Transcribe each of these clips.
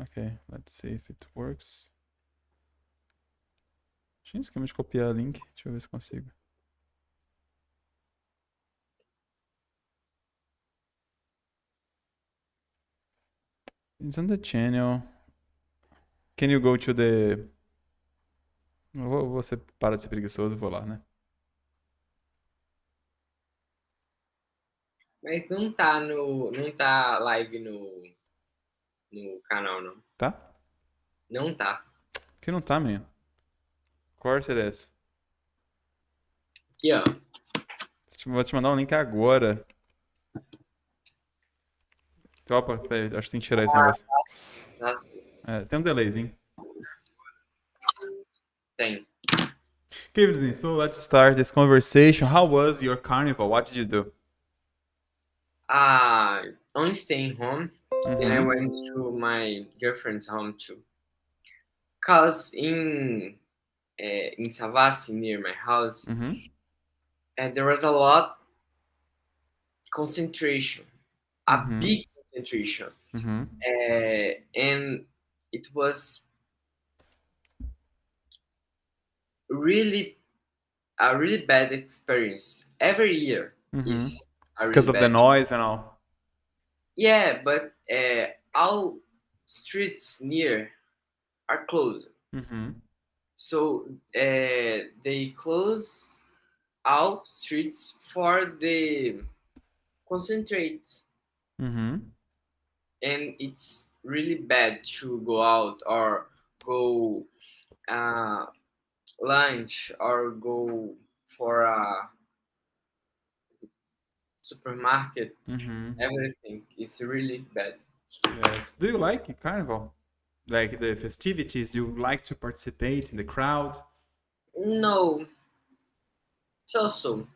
Ok, let's see if it works. Tinha esquema de copiar link. Deixa eu ver se consigo. It's on the channel. Can you go to the... Você para de ser preguiçoso, vou lá, né? Mas não tá não tá live no canal, não. Tá? Não tá. Que não tá, menino. Course it is. Aqui, ó. Vou te mandar um link agora. Opa, peraí, acho que tem que tirar esse negócio. Nossa, Tem um delayzinho. tem. Okay, vizinho, so let's start this conversation. How was your carnival? What did you do? Only staying home. Then I Mm-hmm. went to my girlfriend's home too. Cause in Savassi, near my house, Mm-hmm. there was a lot concentration, a Mm-hmm. big concentration, Mm-hmm. and it was really a really bad experience. Every year Mm-hmm. is a really Because of the bad. noise and all. Yeah, but all streets near are closed. Mm-hmm. So they close all streets for the concentrates, Mm-hmm. and it's really bad to go out or go uh, lunch or go for a supermarket. Mm-hmm. Everything is really bad. Yes. Do you like carnival? Like the festivities? Do you like to participate in the crowd? No, so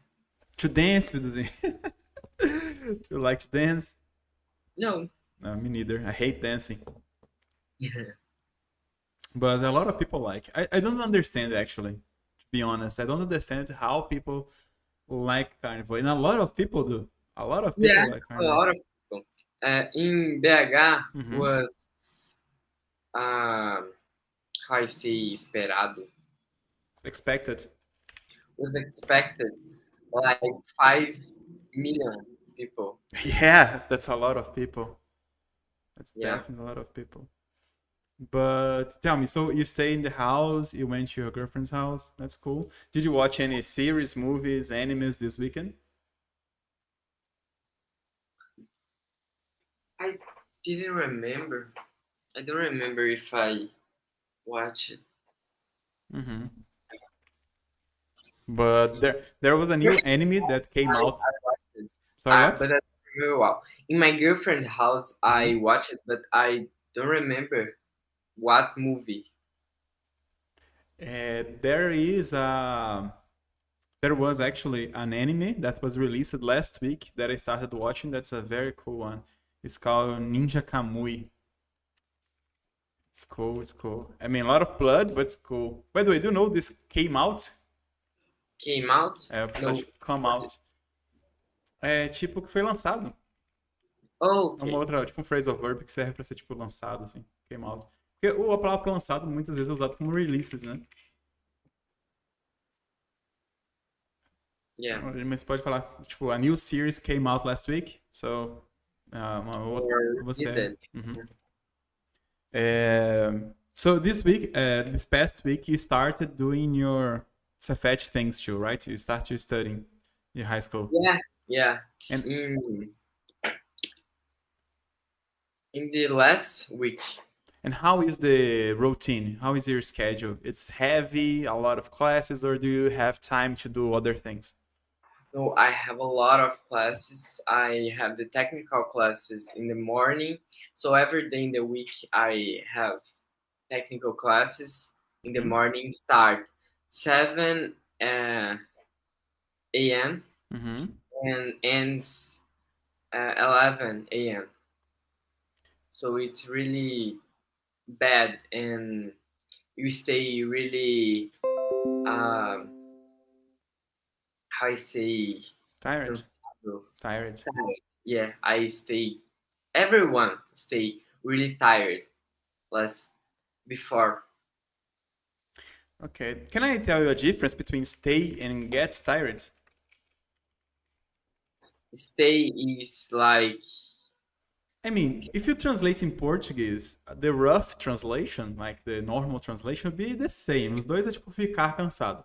To dance with the... You like to dance? no. No, me neither. I hate dancing. But a lot of people like. I don't understand actually, to be honest. I don't understand how people like carnival. And a lot of people do. A lot of Yeah, people like a carnival. lot of people. In BH Mm-hmm. was how I say esperado, Expected. was expected like 5 million people. Yeah, that's a lot of people. That's Yeah. definitely a lot of people. But tell me, so you stay in the house, you went to your girlfriend's house. That's cool. Did you watch any series, movies, animes this weekend? I didn't remember. I don't remember if I watched it. Mm-hmm. But there was a new anime that came out. I watched it. Sorry, what? But I don't remember well. In my girlfriend's house, Mm-hmm. I watched it, but I don't remember what movie. There is a there was actually an anime that was released last week that I started watching. That's a very cool one. It's called Ninja Kamui. It's cool. It's cool. I mean, a lot of blood, but it's cool. By the way, do you know this came out? Came out? É, o personagem No. tipo come out. É tipo que foi lançado. Oh, É uma okay. outra, tipo um phrasal verb que serve pra ser tipo lançado, assim. Came out. Porque a palavra lançado muitas vezes é usado como releases, né? Yeah. Mas você pode falar, tipo, a new series came out last week. So, uma outra, Or você. listen. Uhum. So this week, this past week, you started doing your Cefet things too, right? You started studying in high school. Yeah, yeah. And In the last week. and how is the routine? How is your schedule? It's heavy, a lot of classes, or do you have time to do other things? So I have a lot of classes. I have the technical classes in the morning. So every day in the week I have technical classes in the Mm-hmm. morning. Start 7 a.m. Mm-hmm. and ends 11 a.m. So it's really bad, and you stay really how I say Tired. cansado. Tired. Tired. Yeah, I stay. Everyone stay really tired. before. Okay. Can I tell you a difference between stay and get tired? Stay is like, I mean, if you translate in Portuguese, the rough translation, like the normal translation, would be the same. Os dois é tipo ficar cansado.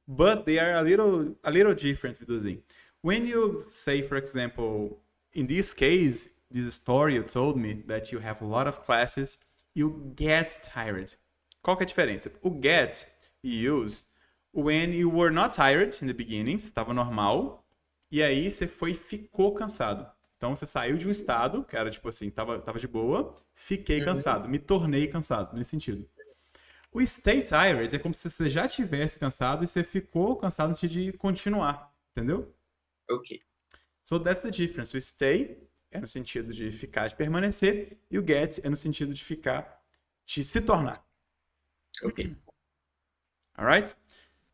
But they are a little different, Vitorzinho. When you say, for example, in this case, this story you told me that you have a lot of classes, you get tired. Qual que é a diferença? O get you use when you were not tired in the beginning, você estava normal, e aí você ficou cansado. Então você saiu de um estado, que era tipo assim, tava de boa, fiquei cansado, me tornei cansado, nesse sentido. O stay tired é como se você já tivesse cansado e você ficou cansado antes de continuar, entendeu? okay, So that's the difference. O stay é no sentido de ficar, de permanecer, e o get é no sentido de ficar, de se tornar. okay. Alright?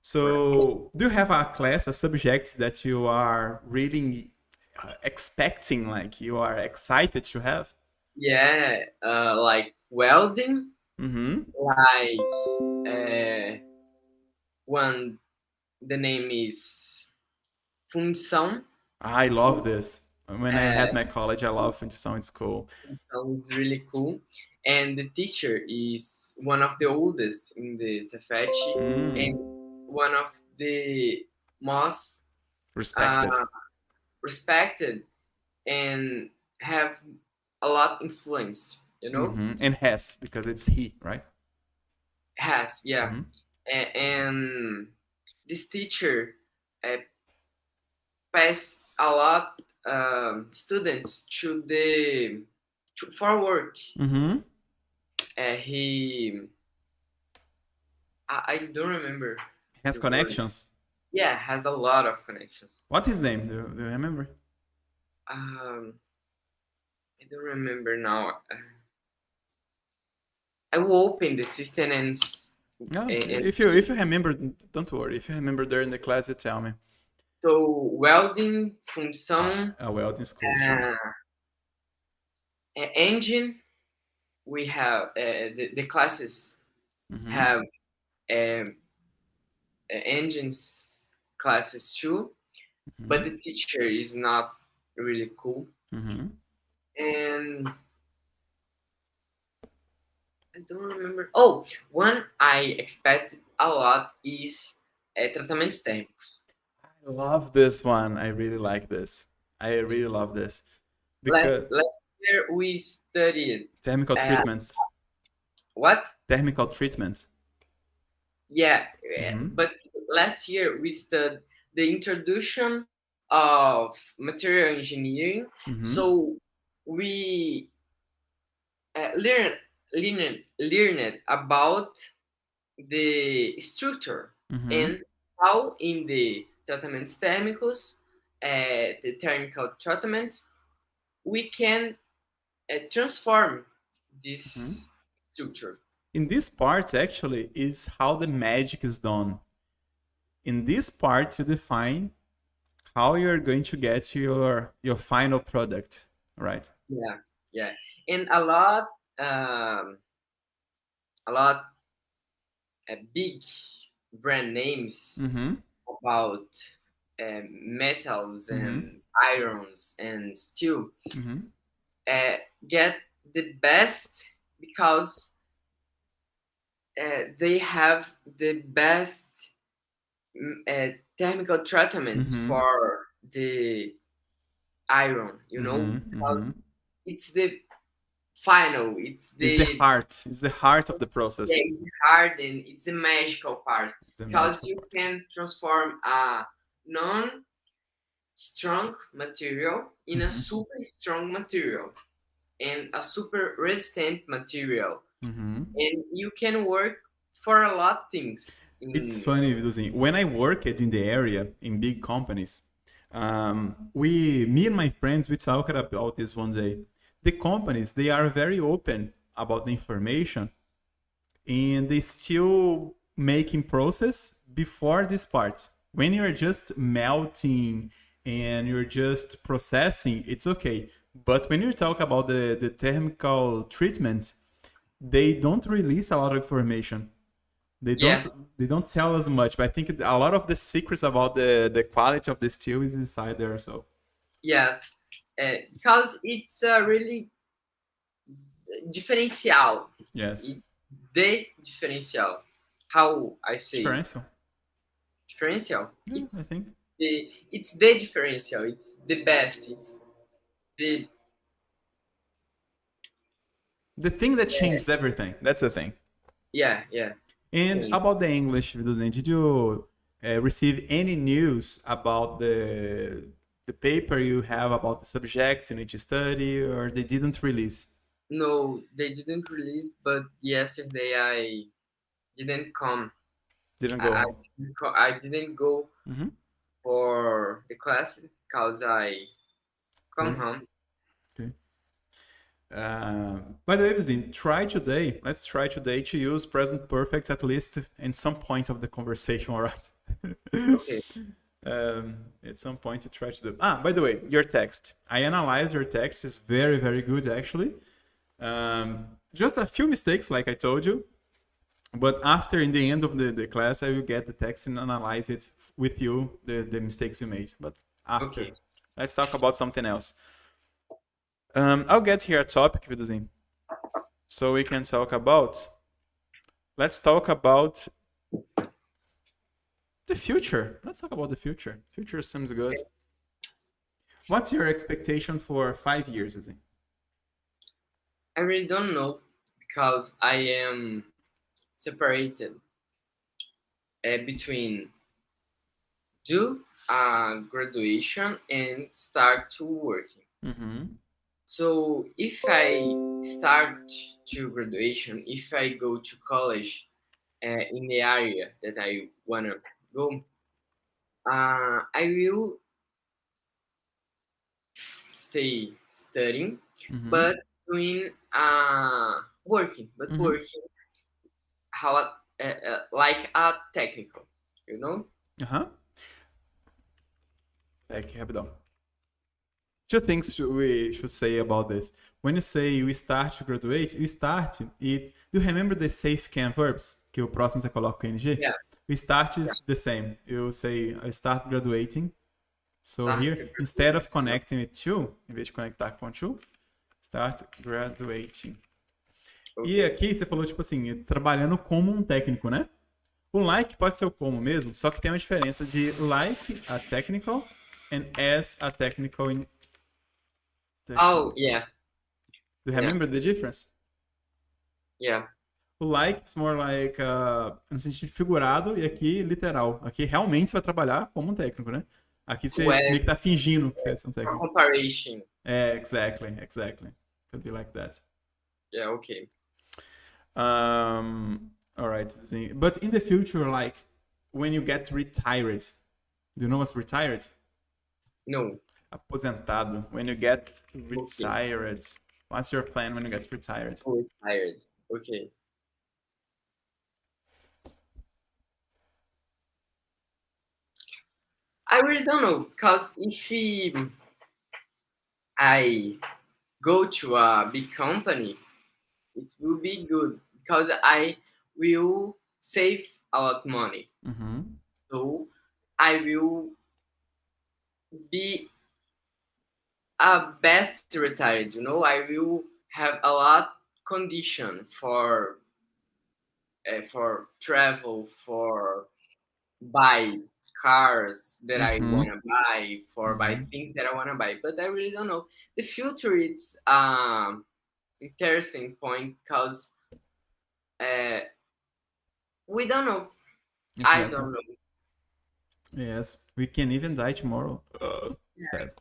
So, do you have a class, a subject that you are really expecting, like you are excited to have? Yeah, like welding, Mm-hmm. like one, the name is função. I love this. When I had Uh, my college, I love função in school. Função is really cool. And the teacher is one of the oldest in the Cefet, and one of the most Respected. respected and have a lot influence, you know. Mm-hmm. And has, because it's he, right? Has, yeah. Mhm. And this teacher pass a lot students for work. Mm-hmm. I don't remember. Has the word. connections. Yeah, has a lot of connections. What his name? Do you remember? I don't remember now. I will open the system and No, and if you remember, don't worry. If you remember during the class, you tell me. so welding, função, Welding school. Sure. engine. We have the classes Mhm. have engines classes too, but the teacher is not really cool. Mhm. And I don't remember. Oh, one I expect a lot is tratamentos térmicos. I love this one. I really like this. I really love this because Last year we studied thermal treatments. what? Thermal treatment. Yeah, Mhm. but last year we studied the introduction of material engineering. Mhm. So we learned about the structure Mhm. and how in the tratamentos térmicos, the thermal treatments, we can transform this structure. In this part, actually, is how the magic is done. In this part, you define how you're going to get your final product, right? Yeah, and a lot big brand names Mhm. about metals and irons and steel Mhm. get the best because they have the best chemical treatments for the iron, you know, because it's the final, it's the heart. It's the heart of the process. yeah, it's hard and it's the magical part It's the because magical you part. can transform a non-strong material in a super strong material and a super resistant material, and you can work for a lot of things. It's funny, Vitorzinho. When I worked in the area in big companies, me and my friends, we talked about this one day. The companies, they are very open about the information, and they still making process before this part. When you're just melting and you're just processing, it's okay. But when you talk about the thermal treatment, they don't release a lot of information. They Yeah. don't tell us much, but I think a lot of the secrets about the quality of the steel is inside there. So Yes. Because it's a really differential. yes, It's the differential. How I say differential. differential? Yeah, I think It's the differential. It's the best. It's the the thing that changes everything. That's the thing. yeah. And Sim. about the English, Viduzin, did you receive any news about the paper you have about the subjects you need to study, or they didn't release? No, they didn't release, but yesterday I didn't come. Didn't I go. I didn't go Mm-hmm. for the class because I come Yes. home. Okay. By the way, Viduzin, try today. Let's try today to use present perfect at least in some point of the conversation, all right? Okay. At some point to try to do. By the way, your text. I analyze your text. It's very, very good, actually. Just a few mistakes, like I told you. But after, in the end of the class, I will get the text and analyze it with you, the mistakes you made. But after, Okay. let's talk about something else. I'll get here a topic, Viduzin. So we can talk about. Let's talk about the future. Let's talk about the future. Future seems good. What's your expectation for 5 years, Viduzin? I really don't know because I am separated between do graduation and start to working. Mm-hmm. So if I start to graduation, if I go to college in the area that I wanna go, I will stay studying, Mm-hmm. but doing working, but Mm-hmm. working how like a technical, you know? Uh-huh. Aqui, rapidão. Two things we should say about this. When you say we start to graduate, you start it. Do you remember the safe can verbs? Que o próximo você coloca o ing? Yeah, We start is the same. You say I start graduating. So start here, instead of connecting with to, em vez de conectar com to, start graduating. E okay. aqui você falou, tipo assim, trabalhando como um técnico, né? O like pode ser o como mesmo, só que tem uma diferença de like a technical and as a technical in Oh technical. yeah, Do you yeah, remember the difference? yeah. O like is more like no sentido figurado e aqui literal. Aqui realmente você vai trabalhar como um técnico, né? Aqui você meio que tá With fingindo que você é um a técnico. comparison. É, exactly. Could be like that. Yeah, okay. All right. But in the future, like when you get retired, do you know what's retired? No, Aposentado. When you get okay. retired, what's your plan when you get retired? Oh, tired. Okay. I really don't know because if I go to a big company, it will be good because I will save a lot of money. Mm-hmm. So I will be a best retired. You know, I will have a lot condition for travel, for buy cars that I Mm-hmm. wanna buy, for buy Mm-hmm. things that I wanna buy. But I really don't know. The future it's interesting point because uh, we don't know. I Exactly. don't know. Yes, we can even die tomorrow. Sad.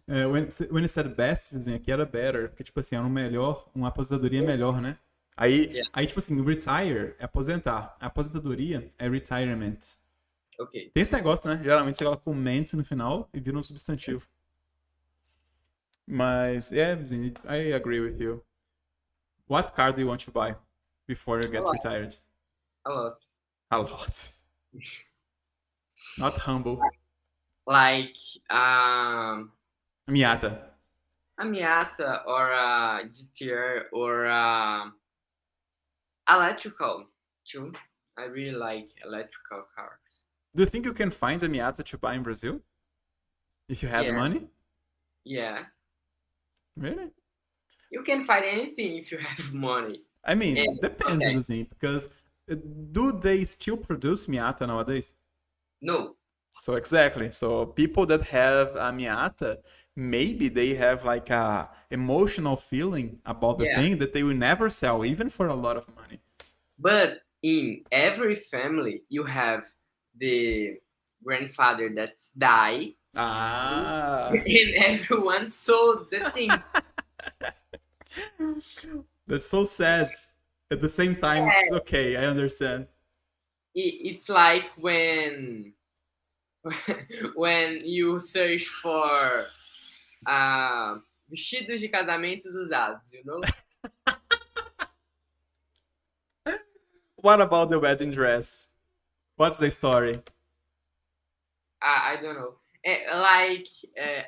When you said best, vizinho, aqui era better, porque, tipo assim, era um melhor, uma aposentadoria melhor, né? Yeah. Aí, tipo assim, retire é aposentar. A aposentadoria é retirement. Okay. Tem esse negócio, né? Geralmente você coloca um ment no final e vira um substantivo. Mas, yeah, vizinho, I agree with you. What car do you want to buy before you A get lot. retired? A lot. A lot. Not humble. Like Miata. a Miata or a GTR or a electrical too. I really like electrical cars. Do you think you can find a Miata to buy in Brazil? If you have the Yeah, money? yeah. Really? You can find anything if you have money. I mean, And depends, okay, Duduzinho, because do they still produce Miata nowadays? no, So exactly. So people that have a Miata, maybe they have like a emotional feeling about the yeah. thing that they will never sell, even for a lot of money. But in every family, you have the grandfather that's die, Ah, and everyone sold the thing. that's so sad. At the same time, it's okay. I understand. It's like when when you search for vestidos de casamentos usados, you know? What about the wedding dress? What's the story? I don't know. Like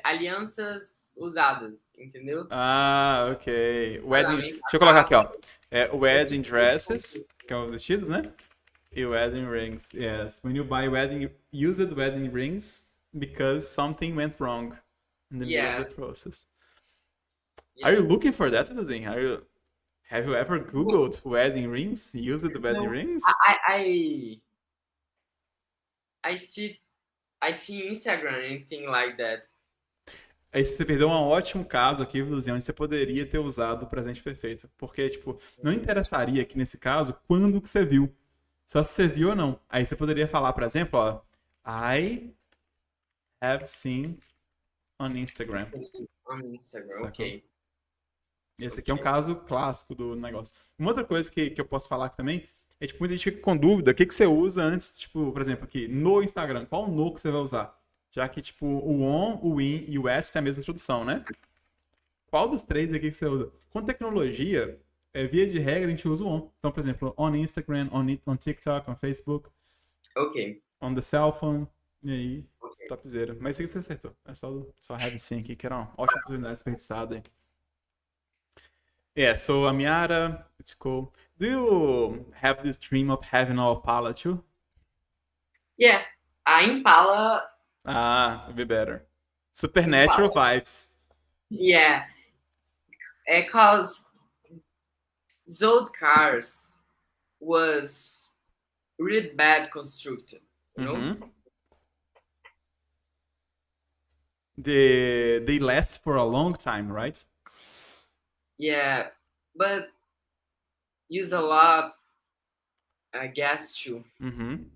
alianças usadas, entendeu? Ah, ok. Wedding. Casamento Deixa eu colocar aqui, ó. passado. É Wedding tipo. dresses, que é os vestidos, né? E wedding rings. Yes. When you buy wedding, used wedding rings because something went wrong in the middle of the Yes, process. Are you yes. looking for that, Tuzinho? Have you ever Googled wedding rings? Used wedding No, rings? I see I see Instagram anything like that. Aí você perdeu um ótimo caso aqui, Luzinho, onde você poderia ter usado o presente perfeito. Porque, tipo, não interessaria aqui nesse caso quando que você viu. Só se você viu ou não. Aí você poderia falar, por exemplo, ó. I have seen on Instagram. On Instagram, Sacou? ok. Esse aqui é um Ok. caso clássico do negócio. Uma outra coisa que eu posso falar aqui também é, tipo, muita gente fica com dúvida. O que, que você usa antes, tipo, por exemplo, aqui, no Instagram. Qual o no que você vai usar? Já que, tipo, o on, o in e o at têm a mesma introdução, né? Qual dos três aqui que você usa? Com tecnologia, via de regra, a gente usa o on. Então, por exemplo, on Instagram, on TikTok, on Facebook, Ok. on the cell phone. E aí, Ok. topzera. Mas isso aqui você acertou. É só have sim aqui, que era uma ótima oportunidade desperdiçada aí. Yeah, so Amiara, it's cool. Do you have this dream of having a Opala too? Yeah. A Impala. Ah, would be better. Supernatural Impala. vibes. Yeah. Cause those old cars was really bad constructed, you know? Mm-hmm. They last for a long time, right? Yeah. But use a lot gas too. Uhum.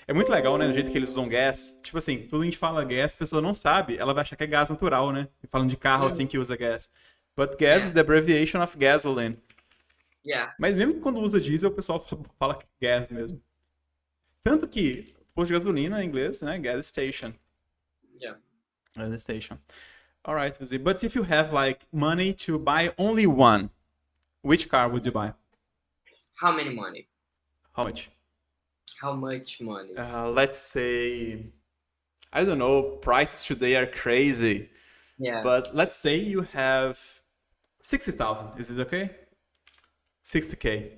É muito legal, né? Do jeito que eles usam gas. Tipo assim, tudo a gente fala gas, a pessoa não sabe, ela vai achar que é gás natural, né? Falando de carro assim que usa gas. But gas Yeah. is the abbreviation of gasoline. Yeah. Mas mesmo quando usa diesel, o pessoal fala que é gas mesmo. Tanto que posto de gasolina em inglês, né? Gas station. Yeah. Gas station. Alright, Vizi. But if you have like money to buy only one, which car would you buy? How many money? How much? How much money? Let's say, I don't know, prices today are crazy. Yeah. But let's say you have 60,000. Is it okay? 60K.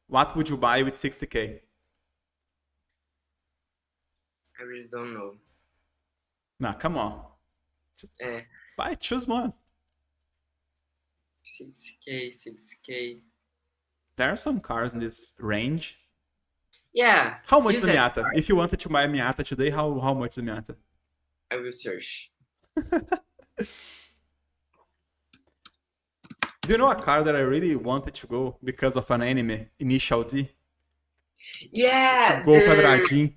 What would you buy with 60K? I really don't know. Nah, come on. Buy, choose one. 6K, 6K. There are some cars in this range. Yeah. How much is use a it. Miata? If you wanted to buy a Miata today, how much is a Miata? I will search. Do you know a car that I really wanted to go because of an anime, Initial D? Yeah, Gol the quadradinho.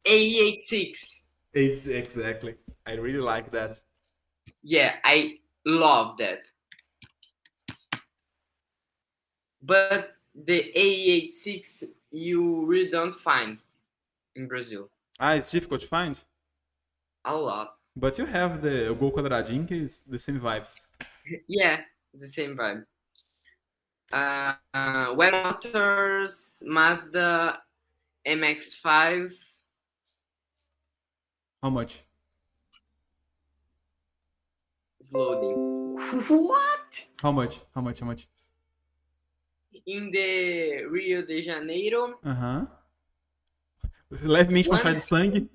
AE86. Exactly. I really like that. Yeah, I love that. But the AE86 you really don't find in Brazil. Ah, it's difficult to find? A lot. But you have the Gol quadradinho, que is the same vibes. Yeah, it's the same vibe. Web Motors, Mazda MX-5. How much? It's loading. What? How much? In the Rio de Janeiro, Aham. Levemente manchado de sangue.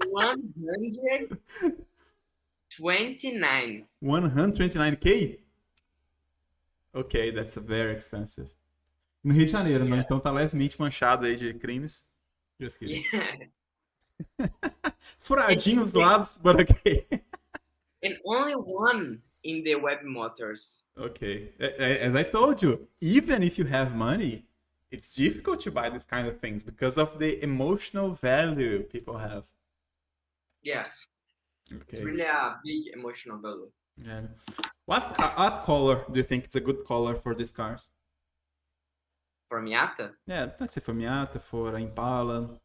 129. 129k? Ok, that's very expensive. No Rio de Janeiro, não? Yeah. Então tá levemente manchado aí de crimes. Just kidding. Yeah. Furadinho os lados, but ok. And only one in the web motors. Okay. As I told you, even if you have money, it's difficult to buy these kind of things because of the emotional value people have. Yeah. Okay. It's really a big emotional value. Yeah. What color do you think is a good color for these cars? For Miata, Yeah, let's say for Miata, for Impala,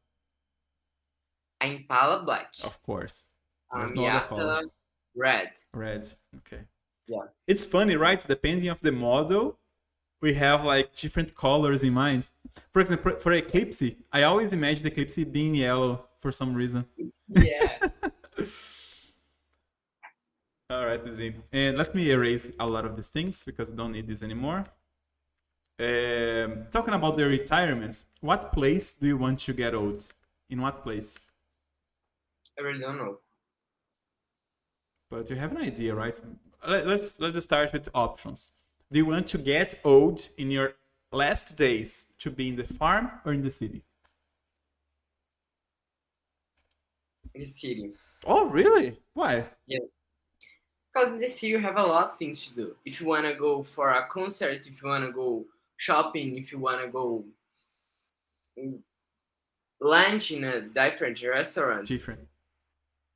a Impala black. of course. A There's no other color. Miata red. Red. Okay. Yeah. It's funny, right? Depending of the model, we have like different colors in mind. For example, for Eclipse, I always imagine the Eclipse being yellow for some reason. Yeah. All right, Lizzie. And let me erase a lot of these things because I don't need this anymore. Talking about the retirements, what place do you want to get old? In what place? I really don't know. But you have an idea, right? Let's start with options. Do you want to get old in your last days to be in the farm or in the city? In the city. Oh, really? Why? Yeah. Because in the city you have a lot of things to do. If you want to go for a concert, if you want to go shopping, if you want to go lunch in a different restaurant.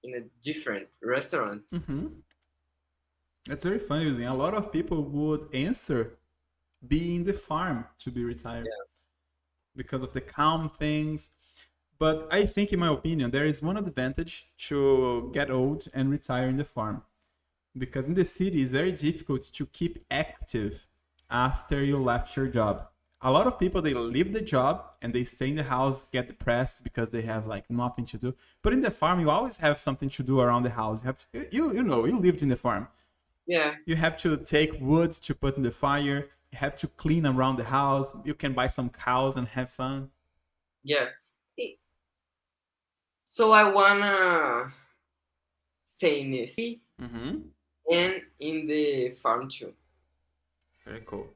In a different restaurant. Mm-hmm. That's very funny, Using. A lot of people would answer being the farm to be retired because of the calm things. But I think, in my opinion, there is one advantage to get old and retire in the farm. Because in the city, it's very difficult to keep active after you left your job. A lot of people, they leave the job and they stay in the house, get depressed because they have like nothing to do. But in the farm, you always have something to do around the house. You have to, you lived in the farm. Yeah. You have to take wood to put in the fire. You have to clean around the house. You can buy some cows and have fun. Yeah. So I wanna stay in the city and in the farm too. Very cool.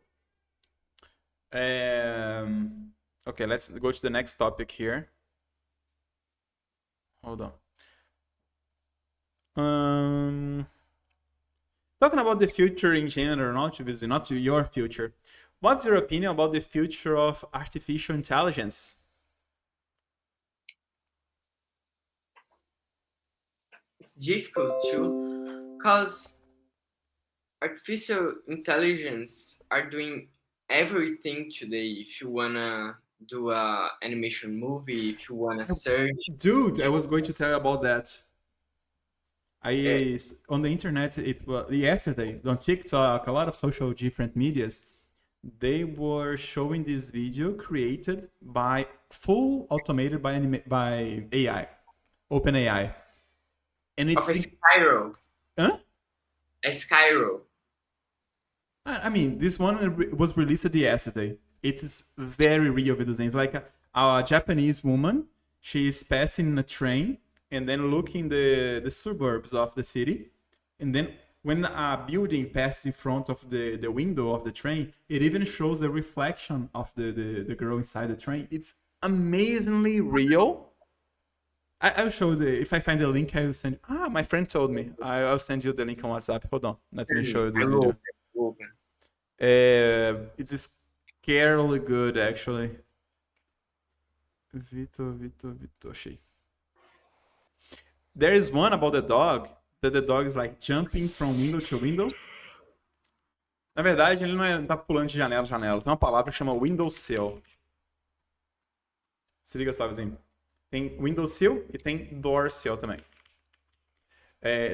Okay, let's go to the next topic here. Hold on. Talking about the future in general, not your future. What's your opinion about the future of artificial intelligence? It's difficult too, because artificial intelligence are doing everything today. If you wanna do a animation movie, if you wanna search. Dude, I was going to tell you about that. On the internet, it was yesterday on TikTok, a lot of social different medias, they were showing this video created by full automated by AI, OpenAI, and it's a Skyro. Huh? A Skyro. I mean, this one was released yesterday. It is very real videos. It's like a Japanese woman. She is passing in a train and then looking the suburbs of the city. And then when a building passes in front of the window of the train, it even shows a reflection of the girl inside the train. It's amazingly real. I'll show if I find the link, I will send. My friend told me. I'll send you the link on WhatsApp. Hold on. Let me show you this video. It's scarily good, actually. Vitor, achei. There is one about the dog, that the dog is like jumping from window to window. Na verdade, ele não tá pulando de janela a janela. Tem uma palavra que chama windowsill. Se liga só, vizinho. Tem windowsill e tem doorsill também.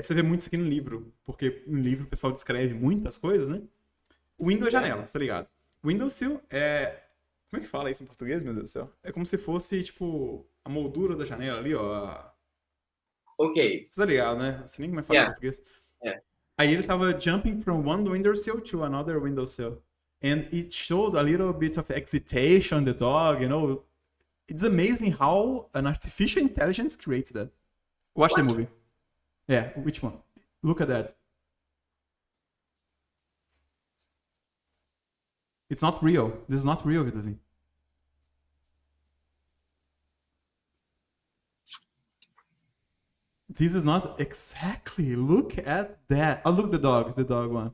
Você vê muito isso aqui no livro, porque no livro o pessoal descreve muitas coisas, né? Window é janela, tá ligado? Windowsill é... Como é que fala isso em português, meu Deus do céu? É como se fosse, tipo, a moldura da janela ali, ó. Ok. Você tá ligado, né? Você nem como é que fala em português. Aí ele tava jumping from one windowsill to another windowsill. And it showed a little bit of excitation on the dog, you know. It's amazing how an artificial intelligence created that. Watch the movie. Yeah, which one? Look at that. It's not real. This is not real, Vitorzinho. This is not exactly. Look at that. Oh, look the dog one.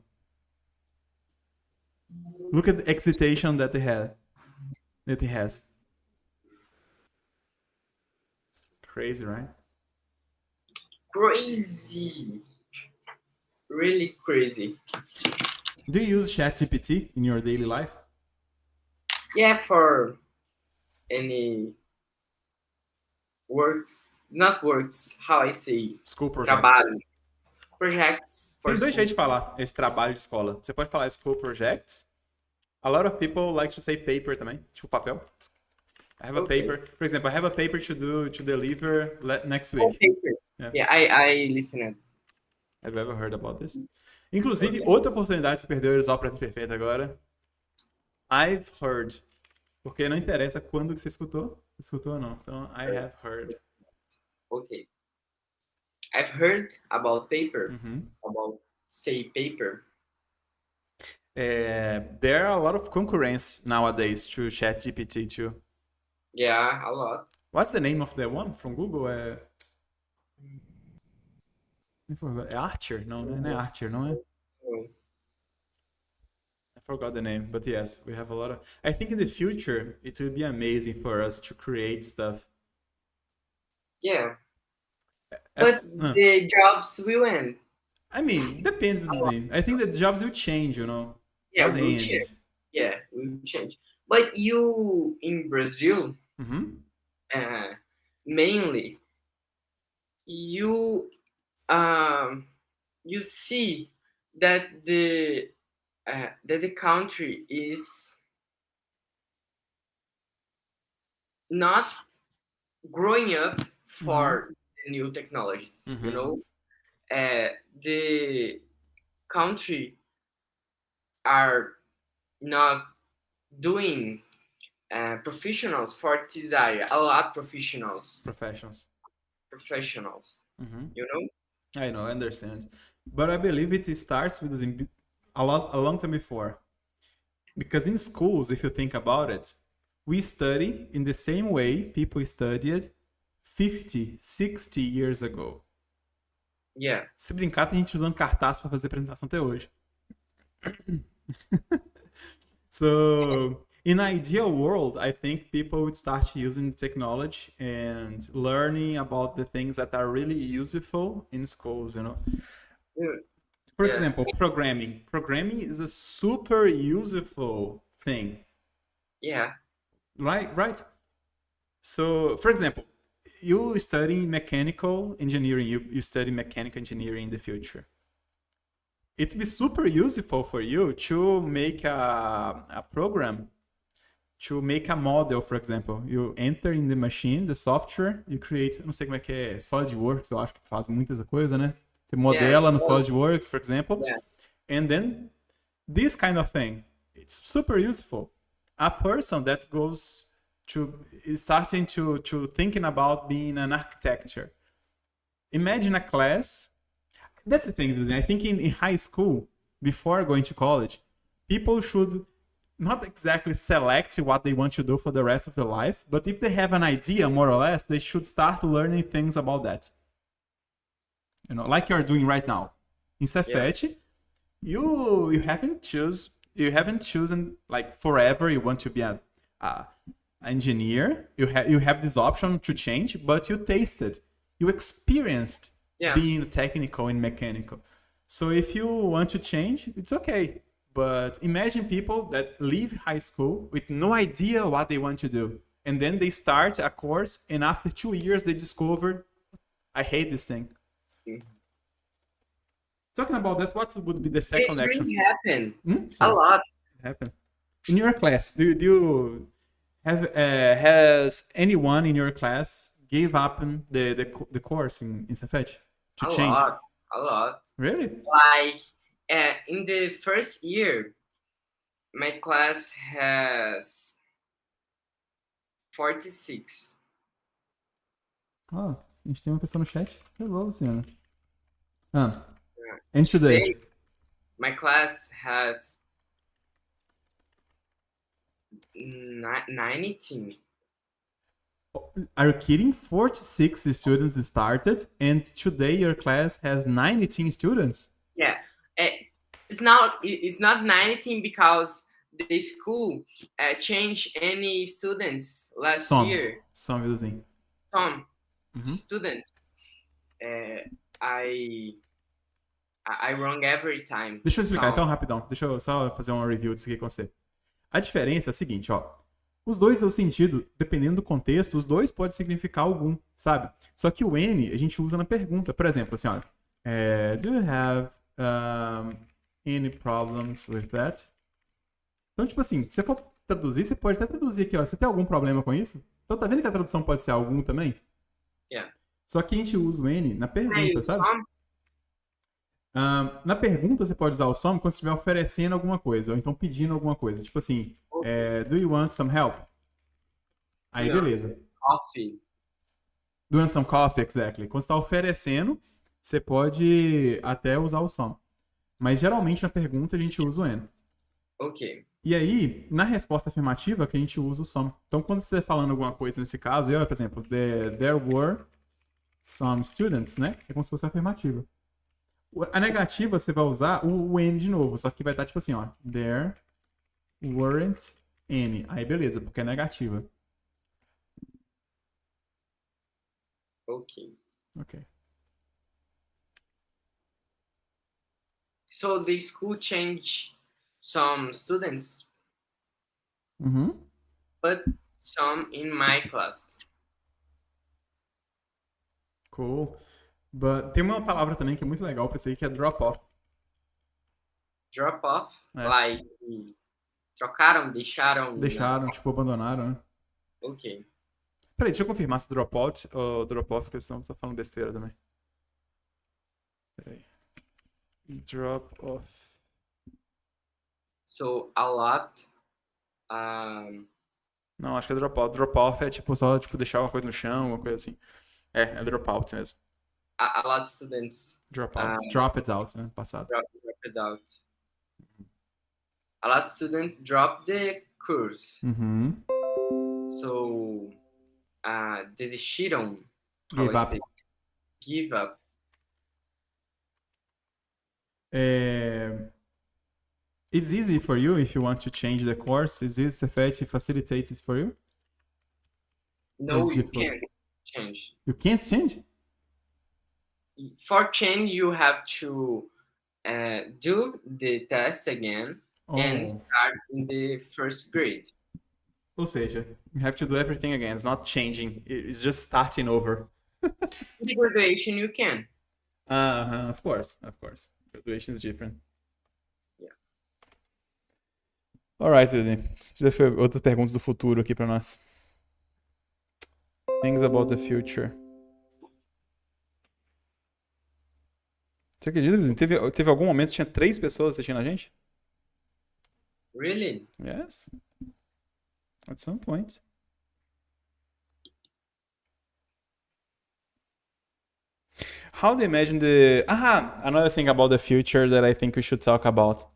Look at the excitation that it has. Crazy, right? Crazy. Really crazy. Do you use ChatGPT in your daily life? Yeah, for any works, not works, how I say, School projects. trabalho. Projects for Tem dois school. jeitos de falar esse trabalho de escola. Você pode falar school projects. A lot of people like to say paper também, tipo papel. I have a Okay. paper. For example, I have a paper to deliver next Oh, week. paper. Yeah. Yeah, I listened. Have you ever heard about this? Inclusive, outra oportunidade de se perder usar o presente perfeito agora. I've heard. Porque não interessa quando que você escutou. Escutou ou não. Então, I have heard. Okay. I've heard about paper, Uhum. about say paper. There are a lot of concurrence nowadays to ChatGPT too. Yeah, a lot. What's the name of the one from Google? É Archer? Não é Archer, não é? Oh, I forgot the name, but yes, we have a lot of. I think in the future it will be amazing for us to create stuff. yeah, but That's- the jobs will end. I mean, depends do desenho. I think the jobs will change, you know. Yeah, Not will ends. change. Yeah, will change. But you in Brazil, Uhum. mainly, you you see that the country is not growing up for the new technologies. You Mhm. know, the country are not doing professionals for this area. A lot professionals, Professionals. You know. I know, I understand. But I believe it starts with a long time before. Because in schools, if you think about it, we study in the same way people studied 50, 60 years ago. Yeah. Se brincar, tem gente usando cartaz para fazer apresentação até hoje. So, in an ideal world, I think people would start using technology and learning about the things that are really useful in schools, you know. For Yeah. example, programming. Programming is a super useful thing. Yeah. Right. So, for example, you study mechanical engineering, you study mechanical engineering in the future. It'd be super useful for you to make a program, to make a model, for example. You enter in the machine, the software, you create, não sei como é que é, SolidWorks, eu acho que faz muitas coisas, né? Você modela no SolidWorks, for example. Yeah. And then this kind of thing, it's super useful. A person that is starting to thinking about being an architecture. Imagine a class. That's the thing, I think in high school, before going to college, people should not exactly select what they want to do for the rest of their life, but if they have an idea, more or less, they should start learning things about that. You know, like you're doing right now. In Cefet, you haven't chosen like forever you want to be an engineer. You have this option to change, but you tasted, you experienced being technical and mechanical. So if you want to change, it's okay. But imagine people that leave high school with no idea what they want to do. And then they start a course, and after 2 years, they discover, I hate this thing. Talking about that, what would be the second action? It really happened. A lot. It happened. In your class, do you have has anyone in your class gave up the course in Cefet to change? A lot. Really? Like in the first year, my class has 46. Ó, a gente tem uma pessoa no chat. Hello, Luciana. Ah, Uh, and Today, today? my class has 19. Are you kidding? 46 students started, and today your class has 19 students? Yeah, uh, it's not 19 because the school changed any students last year. Some, Vilzinho. Some Uhum. students, uh, I I wrong every time. Deixa eu explicar Some. então rapidão. Deixa eu só fazer uma review disso aqui com você. A diferença é a seguinte, ó. Os dois, o sentido, dependendo do contexto, os dois podem significar algum, sabe? Só que o N a gente usa na pergunta. Por exemplo, assim, ó. Do you have any problems with that? Então, tipo assim, se você for traduzir, você pode até traduzir aqui, ó. Você tem algum problema com isso? Então tá vendo que a tradução pode ser algum também? Yeah. Só que a gente usa o N na Can I pergunta, use sabe? some? Na pergunta, você pode usar o some quando você estiver oferecendo alguma coisa, ou então pedindo alguma coisa. Tipo assim, do you want some help? Aí, No, beleza. coffee. Do you want some coffee? Exactly. Quando você está oferecendo, você pode até usar o some. Mas geralmente na pergunta a gente usa o N. Ok. E aí, na resposta afirmativa, que a gente usa o some. Então, quando você está falando alguma coisa nesse caso, por exemplo, there were some students, né? É como se fosse afirmativa. A negativa você vai usar o N de novo, só que vai estar tipo assim, ó. There weren't any. Aí beleza, porque é negativa. Ok. Ok. So the school changed some students, Uhum. but some in my class. Cool. But tem uma palavra também que é muito legal pra isso aí, que é drop off. Drop off, É. like trocaram, deixaram. Deixaram, tipo, abandonaram, né? Ok. Peraí, deixa eu confirmar se drop out ou drop off, porque senão eu tô falando besteira também. Peraí. Drop off. So a lot. Não, acho que é drop out. Drop off é tipo só tipo, deixar uma coisa no chão, alguma coisa assim. É drop out mesmo. A lot of students Drop out. Drop it out, né? Passado. drop it out. A lot of students drop the course. Uhum. So desistiram. Give up. Give up. It's easy for you if you want to change the course. Is this effect facilitates it for you? No, you can't change. You can't change? For change, you have to do the test again and start in the first grade. Ou seja, you have to do everything again. It's not changing. It's just starting over. In the graduation, you can. Of course, of course. Graduation is different. Yeah. Alright, Suzy. Deixa eu ver outras perguntas do futuro aqui pra nós. Things about the future. Você acredita, Suzy? Teve algum momento que tinha 3 pessoas assistindo a gente? Really? Yes. At some point. How do you imagine another thing about the future that I think we should talk about.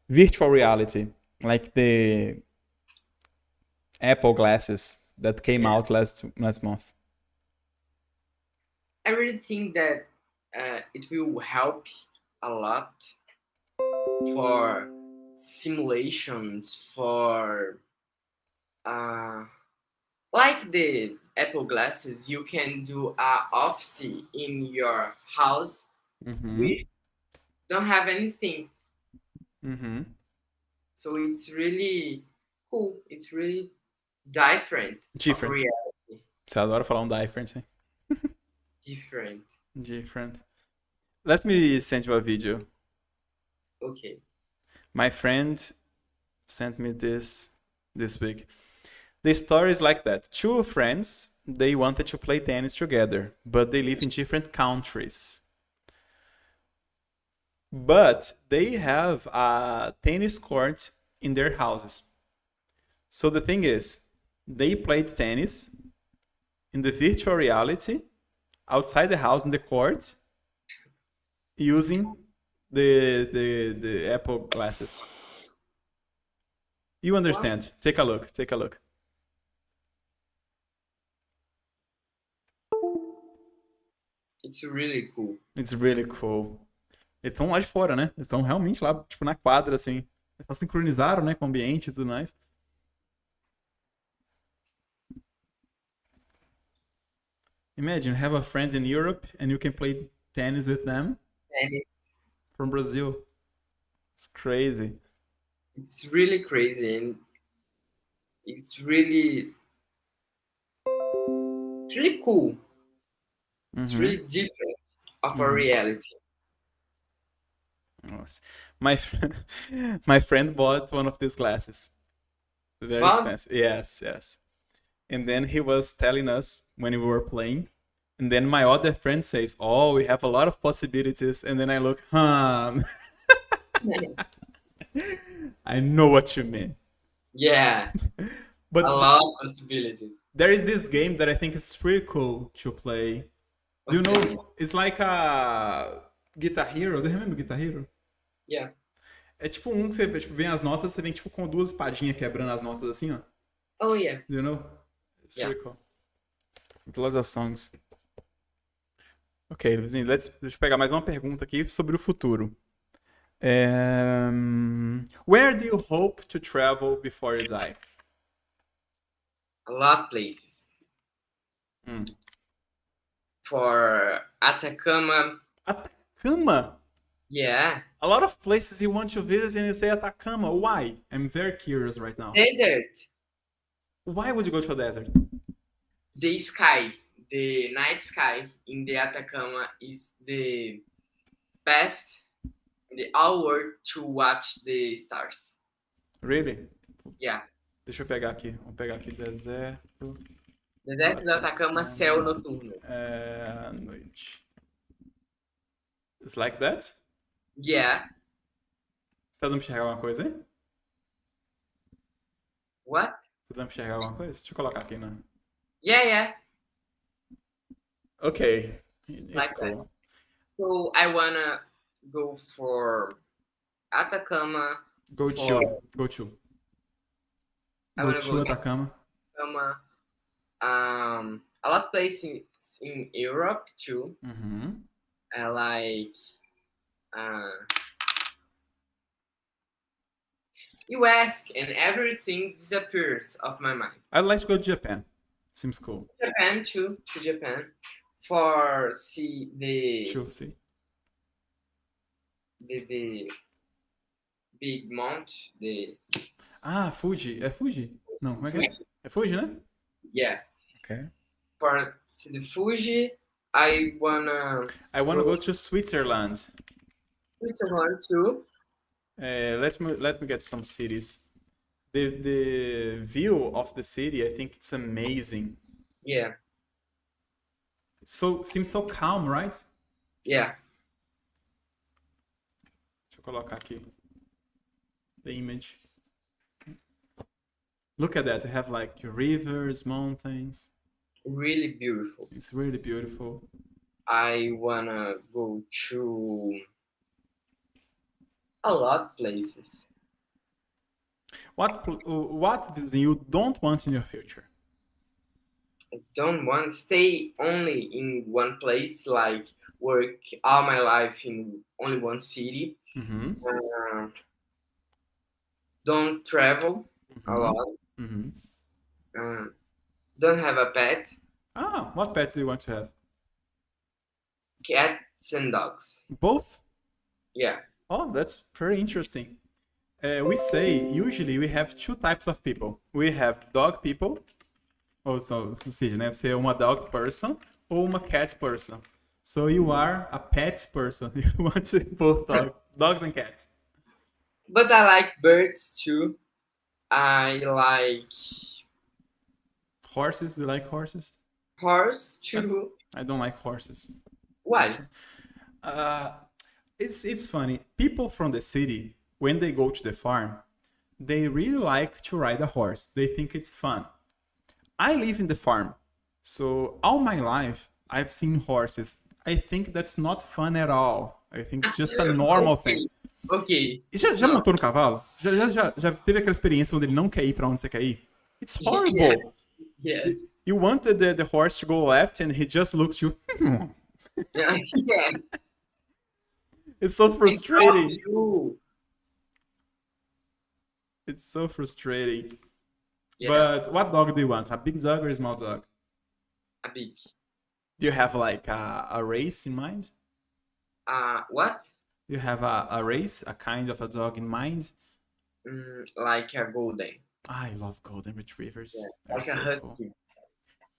Virtual reality. Like the Apple glasses that came out last month. I really think that it will help a lot for simulations, for like the Apple glasses, you can do a office in your house with don't have anything. So it's really cool. It's really different. Different. Reality. Você adora falar different, hein? Different. Let me send you a video. Okay. My friend sent me this week. The story is like that. Two friends, they wanted to play tennis together, but they live in different countries. But they have a tennis court in their houses. So the thing is, they played tennis in the virtual reality outside the house in the court using the Apple glasses. You understand? Take a look. Take a look. It's really cool. It's really cool. Eles estão lá de fora, né? Eles estão realmente lá, tipo, na quadra, assim. Eles só sincronizaram, né, com o ambiente e tudo mais. Imagine, have a friend in Europe and you can play tennis with them And from Brazil. It's crazy. it's really crazy, and it's really cool. It's really different of a reality. Nossa. My friend bought one of these glasses. Very Wow. expensive. Yes, yes. And then he was telling us when we were playing. And then my other friend says, "Oh, we have a lot of possibilities." And then I look, I know what you mean. Yeah, But a lot of possibilities. there is this game that I think is pretty cool to play. Do you What's the name? know? It's like a Guitar Hero. Do you remember Guitar Hero? Yeah. É tipo um que você vê, tipo, vem as notas, você vem tipo com duas espadinhas quebrando as notas assim, ó. Oh yeah. Do you know? It's Yeah. pretty cool. With lots of songs. Ok, Luizinho, deixa eu pegar mais uma pergunta aqui sobre o futuro. Where do you hope to travel before you die? A lot of places. Hmm. For Atacama. Atacama? Yeah. A lot of places you want to visit and you say Atacama. Why? I'm very curious right now. Desert. Why would you go to a desert? The sky, the night sky in the Atacama is the best in the whole world to watch the stars. Really? Yeah. Deixa eu pegar aqui. Vamos pegar aqui deserto. Deserto do Atacama, céu noturno. À noite. It's like that? Yeah. Tá dando pra enxergar alguma coisa aí? What? Tá dando pra enxergar alguma coisa? Deixa eu colocar aqui, né? Yeah. Ok. It's Like cool. So I wanna go for Atacama. Go to. Go to. I Go wanna to go Atacama. Atacama. A lot of places in Europe too. Uhum. Like you ask and everything disappears off my mind. I'd like to go to Japan. Seems cool. Japan too, to Japan for see the Deixa eu see. the big mount, the Ah, Fuji. É Fuji? Não, como é que é? É Fuji, né? yeah. Ok. For see the Fuji, I wanna go to Switzerland. Switzerland too. Let me get some cities. The view of the city, I think it's amazing. Yeah, Seems so calm, right? yeah. Deixa eu colocar aqui the image. Look at that. You have like rivers, mountains. Really beautiful. It's really beautiful. I wanna go to a lot of places. What you don't want in your future? I don't want to stay only in one place, like work all my life in only one city. Uhum. Don't travel a lot. Uhum. Don't have a pet. Ah, what pets do you want to have? Cats and dogs. Both? Yeah. Oh, that's very interesting. We say usually we have two types of people. We have dog people, ou seja, né? Você é uma dog person ou uma cat person. So you are a pet person. You want to both dogs and cats. But I like birds too. I like Horses? Do you like horses? Horse to I don't like horses. why? Uh, it's funny. People from the city, when they go to the farm, they really like to ride a horse. They think it's fun. I live in the farm, so all my life I've seen horses. I think that's not fun at all. I think it's just a normal thing. Ok. E já montou no cavalo? Já teve aquela experiência onde ele não quer ir pra onde você quer ir? It's horrible. Yes. You wanted the horse to go left and he just looks you. Yeah. It's so frustrating. You. It's so frustrating. Yeah. But what dog do you want? A big dog or a small dog? A big. Do you have like a race in mind? What? Do you have a race, a kind of a dog in mind? Like a golden. I love golden retrievers. Yeah. They're Like so a husky. cool.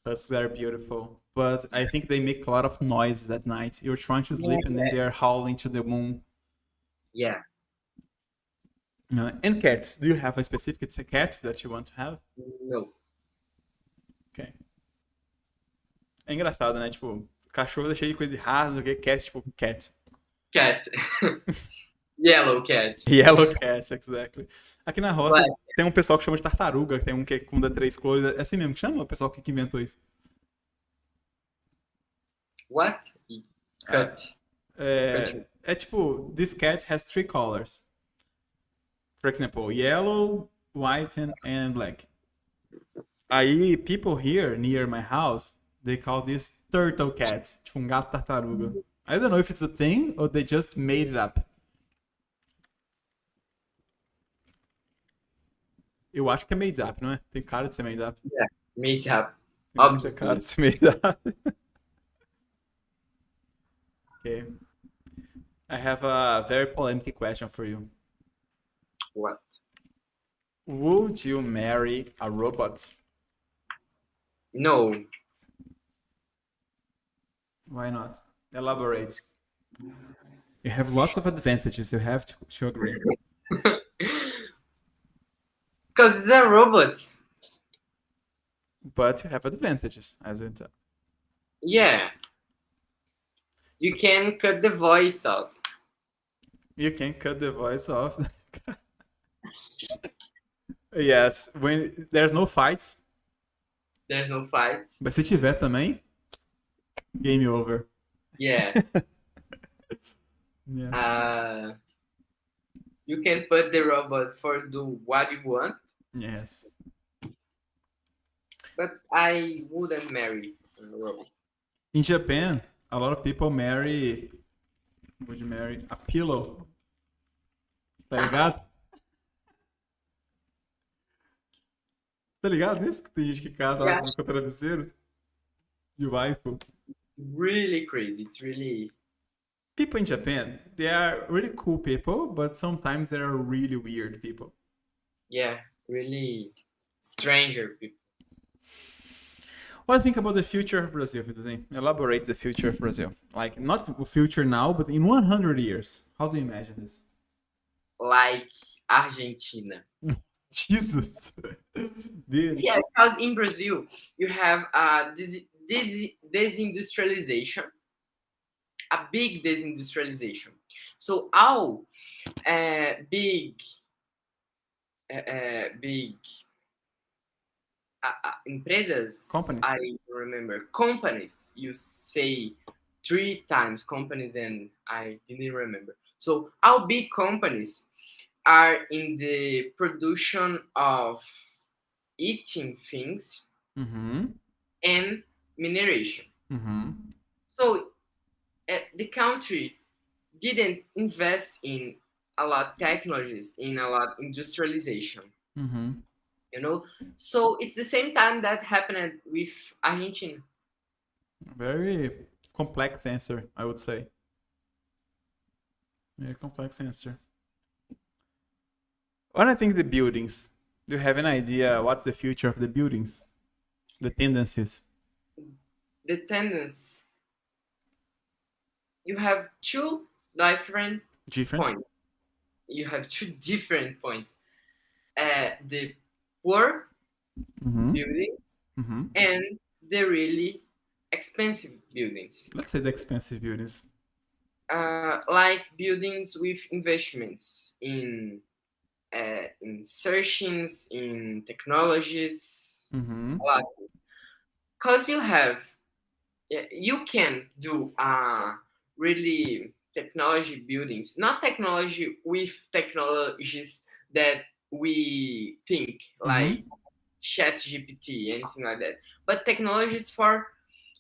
Huskies are beautiful, but I think they make a lot of noise at night. You're trying to sleep and then they're howling to the moon. Yeah. And cats. Do you have a specific cat that you want to have? No. Ok. É engraçado, né? Tipo, cachorro é cheio de coisa de raça, não sei o que, cat, tipo, cat. Cat. Yellow cat. Yellow cat, exactly. Aqui na roça Black. tem um pessoal que chama de tartaruga, tem um que muda 3 cores. É assim mesmo que chama o pessoal que inventou isso? What? Cut. É tipo, this cat has 3 colors. For example, yellow, white, and black. Aí, people here near my house, they call this turtle cat. Tipo, um gato tartaruga. I don't know if it's a thing or they just made it up. Eu acho que é made up, não é? Tem cara de ser made up. Yeah. Made up. Tem muita cara de ser made up. Okay. I have a very polemic question for you. What? Would you marry a robot? No. Why not? Elaborate. You have lots of advantages. You have to agree. Because it's a robot. But you have advantages, as we tell. Yeah. You can cut the voice out. You can cut the voice off. Yes, when there's no fights. There's no fights. Mas se tiver também, game over. Yeah. Yeah. You can put the robot for do what you want, Yes. but I wouldn't marry a robot. In Japan, a lot of people marry. Would you marry a pillow? Tá ligado? Tá ligado nisso? Que tem gente que casa lá com o travesseiro de waifu. Really crazy. It's really. People in Japan, they are really cool people, but sometimes they are really weird people. Yeah, really stranger people. What do you think about the future of Brazil, Vitor? Elaborate the future of Brazil. Like, not the future now, but in 100 years. How do you imagine this? Like Argentina. Jesus. Yeah, because in Brazil, you have desindustrialization, a big desindustrialization. So all big empresas, Companies. I remember companies. You say 3 times companies, and I didn't remember. So all big companies are in the production of eating things and mineration. So the country didn't invest in a lot of technologies, in a lot of industrialization. You know, so it's the same time that happened with Argentina. Very complex answer, I would say. Very complex answer. What I think the buildings. Do you have an idea what's the future of the buildings? The tendencies? The tendency. You have 2 different points. You have 2 different points. The poor buildings and the really expensive buildings. Let's say the expensive buildings. Like buildings with investments in searchings, in technologies, a lot. Because you can do really technology buildings, not technology with technologies that we think like chat GPT, anything like that, but technologies for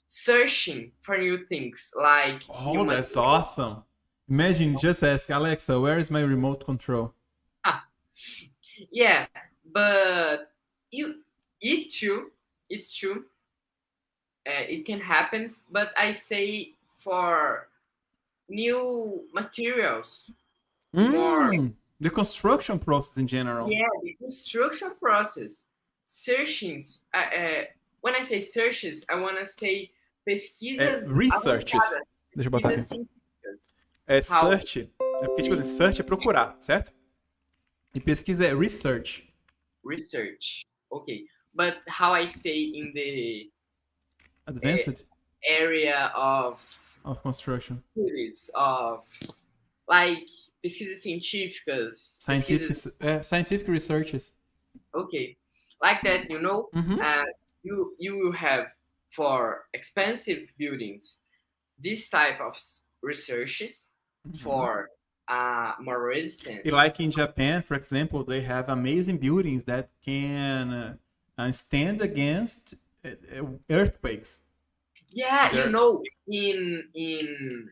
searching for new things like that's awesome. Imagine just ask Alexa, where is my remote control? Yeah, but it's true, it can happen, but I say for new materials, more. The construction process in general. Yeah, the construction process, searchings. When I say searches, I want to say pesquisas researches. avançadas, Deixa eu botar aqui. científicas. Search é porque, tipo assim, search é procurar, certo? E pesquisa é research. Research, okay. But how I say in the Advanced area of construction. studies of like pesquisas científicas. Scientific researches. Okay, like that, you know. You will have for expensive buildings this type of researches for more resistant. Like in Japan, for example, they have amazing buildings that can stand against earthquakes. Yeah, you know, in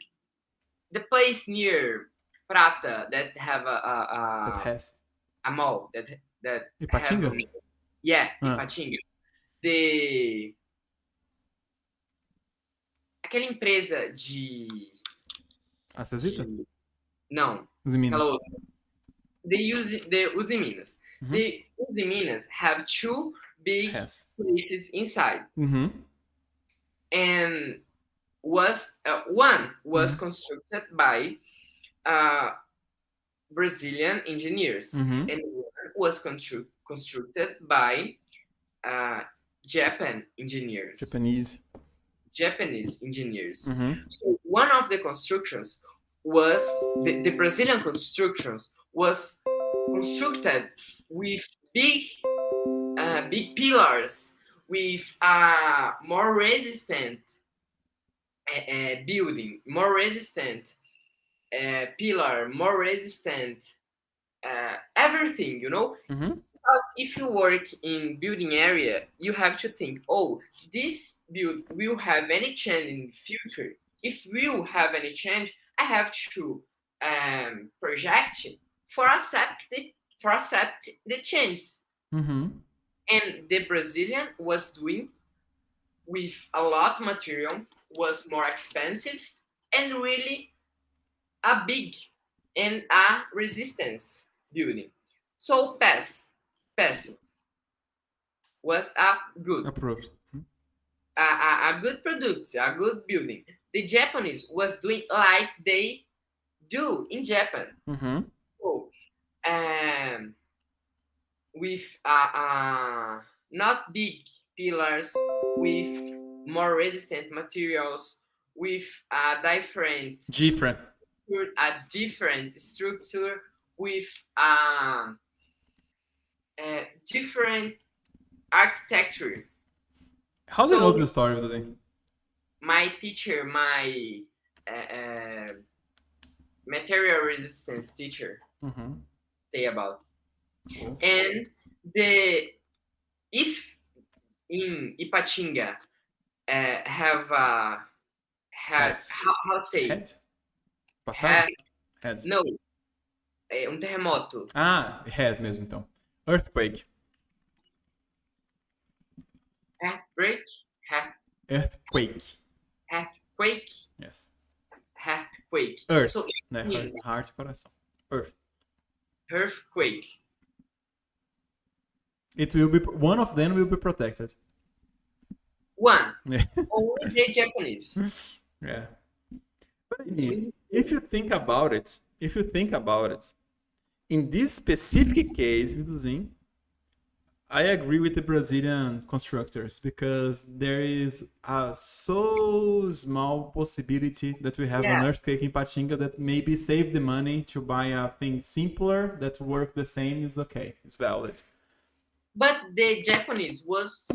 the place near Prata that have a mall that Ipatinga? Ipatinga. Aquela empresa de Acesita? Não. Usiminas. The Usiminas. The Usiminas have two big places inside. And one was constructed by Brazilian engineers, and one was constructed by Japanese engineers. So one of the constructions was the Brazilian constructions was constructed with big pillars, with more resistant building, more resistant pillar, more resistant everything, you know. Because if you work in building area, you have to think, oh, this build will have any change in the future. If will have any change, I have to project for accept the change. And the Brazilian was doing with a lot of material, was more expensive, and really a big and a resistance building. So pass was a good approved. A good product, a good building. The Japanese was doing like they do in Japan. So, with not big pillars, with more resistant materials, with a different structure, with different architecture. How do you know the story of the thing? My teacher, my material resistance teacher, say about. And if in Ipatinga have how say head. No, terremoto. Has mesmo então. Earthquake. Earthquake. Yes. Earthquake. Earth. So, heart e coração. Earthquake. It will be one of them will be protected. One. Only the Japanese. Yeah. But if you think about it, in this specific case, Vitorzinho, I agree with the Brazilian constructors because there is a so small possibility that we have Yeah, an earthquake in Patinga that maybe save the money to buy a thing simpler that work the same is okay. It's valid. but the Japanese was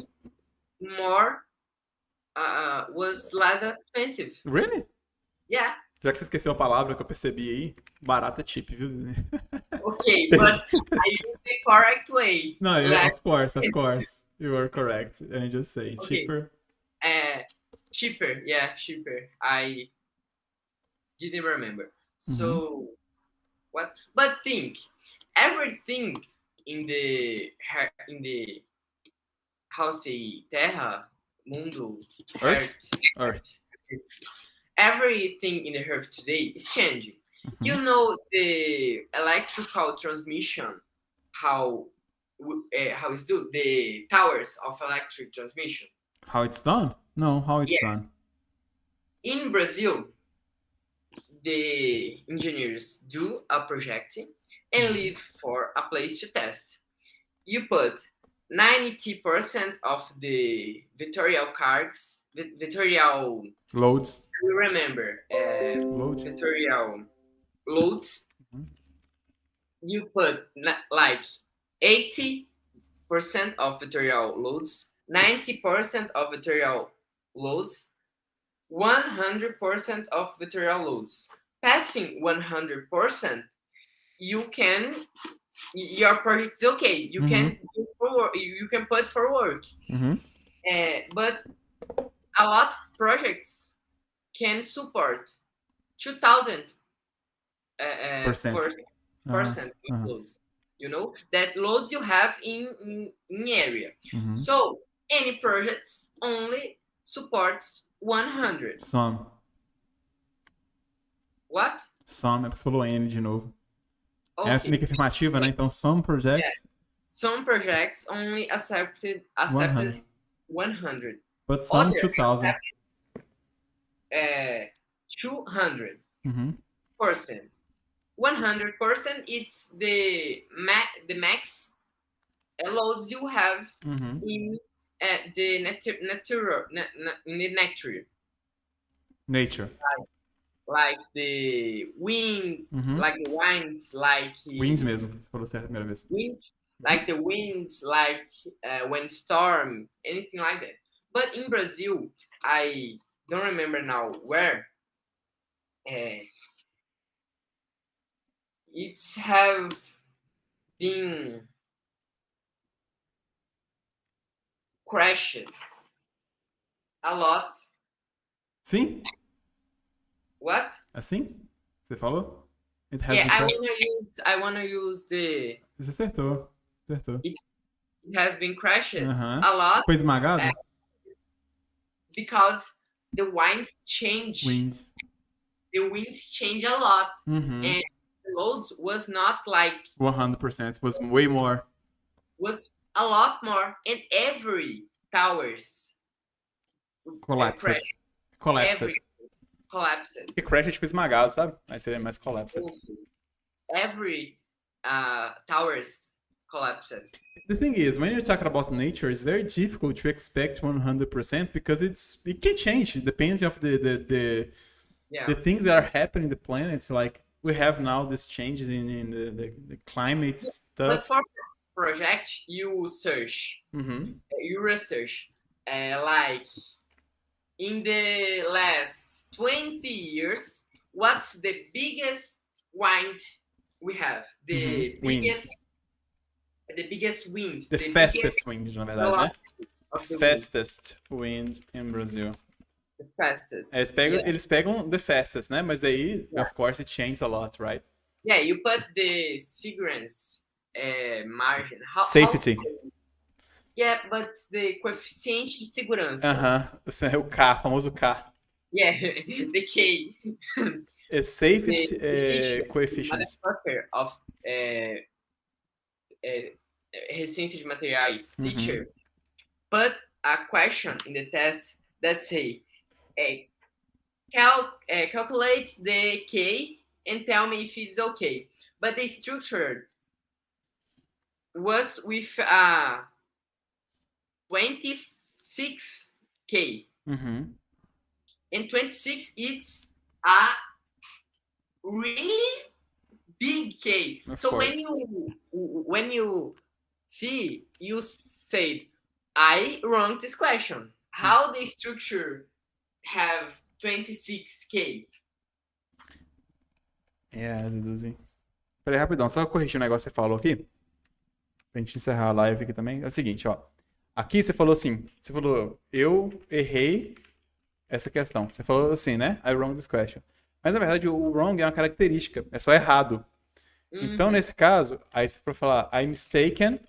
more was less expensive. Really? Yeah. Já que você esqueceu a palavra que eu percebi aí, barata é cheap, viu? Okay, but I use the correct way. No, yeah, Like, of course. You are correct. I'm just saying. okay, Cheaper. cheaper. Yeah, cheaper. I didn't remember. So what? But think, everything in the how say terra, mundo, Earth? earth, Earth. everything in the earth today is changing. You know the electrical transmission, how it's do the towers of electric transmission. How it's done? No, how it's Yeah. done. In Brazil, the engineers do a project and leave for a place to test. You put 90% of the vectorial cards, vectorial, Loads. you remember, Load. vectorial loads. Mhm. You put like 80% of vectorial loads, 90% of vectorial loads, 100% of vectorial loads. Passing 100%, you can your project is okay. You can do for you can put for work. But a lot of projects can support 2,000 Percent. percent loads. You know that loads you have in area. So any projects only supports 100. Some. What? Some, é porque você falou N de novo. É Okay. meio que afirmativa, né? Então, some projects, Some projects only accepted 100. 100. But some Others 2,000. 200%. Mhm. 100% it's the max loads you have in the Nature. like the wind, like the winds, like Winds mesmo. Você falou certo a primeira vez. winds, like the winds, like when storm, anything like that. But in Brazil, I don't remember now where. It's have been crashed a lot. Sim? What? Assim? Você falou? It has Yeah, been crashed. I wanna use the. Você acertou. Acertou. It has been crashed Aham. a lot Foi esmagado? because the winds change. Wind. The winds change a lot, Uhum. and the loads was not like 100%. Was way more. was a lot more, and every towers Collapsed. crashed. Collapsed. Every collapsed. Porque crash é tipo esmagado, sabe? Aí seria mais collapsed. Every towers collapsed. The thing is, when you're talking about nature, it's very difficult to expect 100% because it can change. It depends of the things that are happening in the planet. Like we have now these changes in the climate But stuff. for project, you search, you research, like in the last 20 years, what's the biggest wind we have? The biggest. The biggest wind. The fastest wind, na verdade, né? Fastest wind in Brazil. The fastest. Eles pegam the fastest, né? Mas aí, of course, it changes a lot, right? Yeah, you put the segurança margin. Safety. Yeah, but the coeficiente de segurança. O K, o famoso K. Yeah, the K. It's safety coefficient. Motherfucker of resistência de materiais, teacher, put a question in the test that say, calculate the K and tell me if it's okay. But the structure was with 26K. Uhum. And 26 it's a really big K. Of So course. when you see, you said, I wrong this question. How the structure have 26K? Duduzinho. Peraí, rapidão, só corrigir um negócio que você falou aqui. Pra gente encerrar a live aqui também. É o seguinte, ó. Aqui você falou assim, você falou, eu errei essa questão. Você falou assim, né? I wrong this question. Mas na verdade o wrong é uma característica, é só errado. Então nesse caso, aí você pode falar I mistaken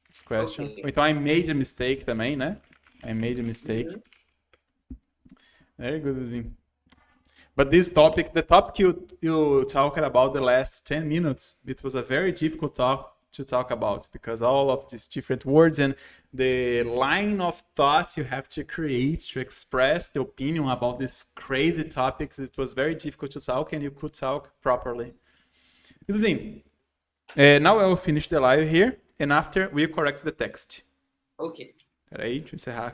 this question. Okay. Ou então I made a mistake também, né? I made a mistake. Very good, Zinho. But this topic, the topic you talked about the last 10 minutes, it was a very difficult talk to talk about because all of these different words and the line of thought you have to create to express the opinion about these crazy topics, it was very difficult to talk and you could talk properly. Zinho, now I will finish the live here and after we correct the text. Ok. Peraí, deixa eu encerrar aqui.